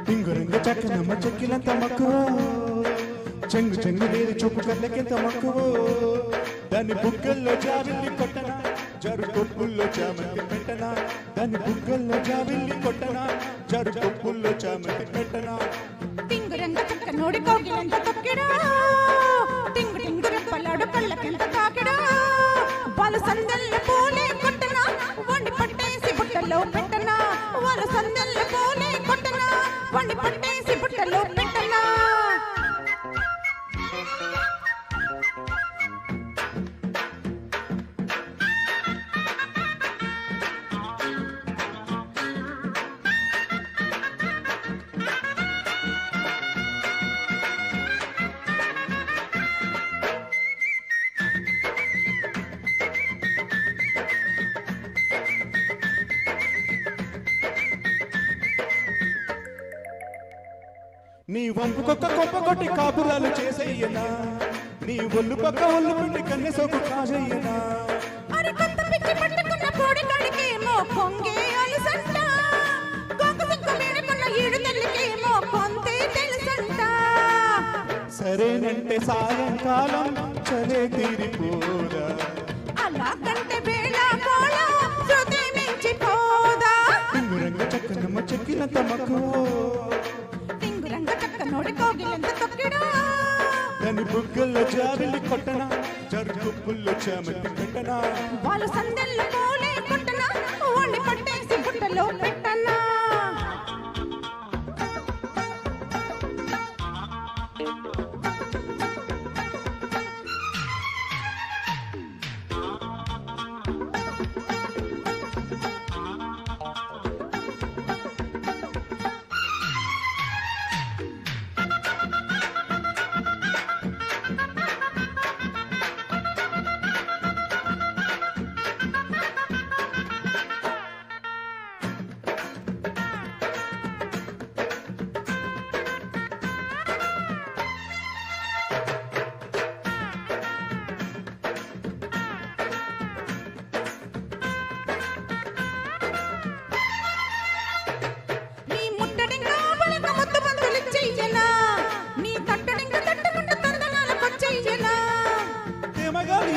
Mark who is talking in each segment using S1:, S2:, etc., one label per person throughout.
S1: టింగురంగ చక్కనమ్మ చెక్కిలంత మక్కువ చెంగు చెంగు లేని చూపు కళ్ళకెంత మక్కువ దాని బుగ్గల్లో జాబిల్లి కొట్టనా జరు కొప్పుల్లో చామంతి పెట్టనా దాని బుగ్గల్లో జాబిల్లి కొట్టనా జరు కొప్పుల్లో చామంతి పెట్టనా
S2: టింగురంగ చక్కనోడి కోగిలంత తొక్కిడా టింగు టింగు రెప్పలాడు కళ్ళకెంత తాకిడా వాళ్ళ సందెల్ల పూలే కొట్టనా వండి పట్టేసి బుట్టలో పెట్టనా వాళ్ళ సందెల్ల పూలే కొట్టనా వండి పట్టేసి బుట్టలో పెట్టనా
S1: నీ వంపుకొక్క కొప్ప కొట్టి కాపురాలు చేసేయనా నీ ఒళ్ళు పక్క ఒళ్ళు పిండి కన్నె సోకు కాజేయనా
S2: అరే కొత్త పిచ్చి పట్టుకున్న కోడి కడికేమో కొంగే అలసంట కొంగ సుక్క వేడుకున్న ఈడు తల్లికేమో కొంతే తెలుసంట
S1: సరేనంటే సాయంకాలం చలే తీరిపోదా
S2: అలాగంటే వేళ కోళ శృతి మించిపోదా
S1: టింగురంగ చక్కనమ్మ చెక్కినంత మక్కువ
S2: టింగురంగ చక్కనోడి కోగిలంత తొక్కిడా
S1: దాని బుగ్గల్లో జాబిల్లి కొట్టనా జరు కొప్పుల్లో చామంతి పెట్టనా
S2: వాళ్ళు సందెల్ల పూలే కొట్టనా వండి పట్టేసి బుట్టలో పెట్టనా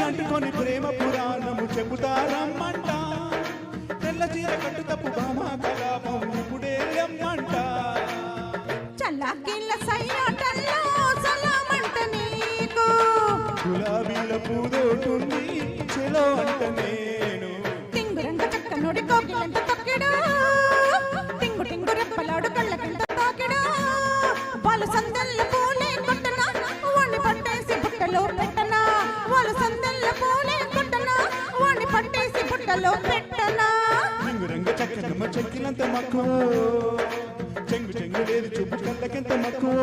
S1: అంటుకొని ప్రేమ పురాణము చెబుతారమ్మంట తెల్ల చీర కట్టు తప్పు బామా కలాపం ఇప్పుడే రమ్మంట
S2: చల్లాకిళ్ళ సయ్యాటల్లో సలామంట నీకు
S1: గులాబీల పూదోటుంది చెలో అంట నేను
S2: టింగురంగ చక్కనోడి కోగిలంత తొక్కిడా టింగు టింగు రెప్పలాడు కళ్ళకెంత తాకిడా వాళ్ళ సందెల్ల పూలే కొట్టనా వండి పట్టేసి బుట్టలో పెట్టనా వాళ్ళ సందెల్ల పూలే కొట్టనా వండి పట్టేసి బుట్టలో పెట్టనా
S1: టింగురంగ చక్కనమ్మ చెక్కినంత మక్కువ చెంగు చెంగు లేదు చూపు కళ్ళకెంత మక్కువ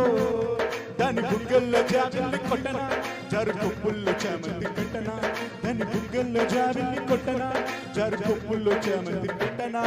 S1: దాని బుగ్గల్లో జాబిల్లి కొట్టనా జరు కొప్పుల్లో చామంతి పెట్టనా దాని బుగ్గల్లో జాబిల్లి కొట్టనా జరు కొప్పుల్లో చామంతి పెట్టనా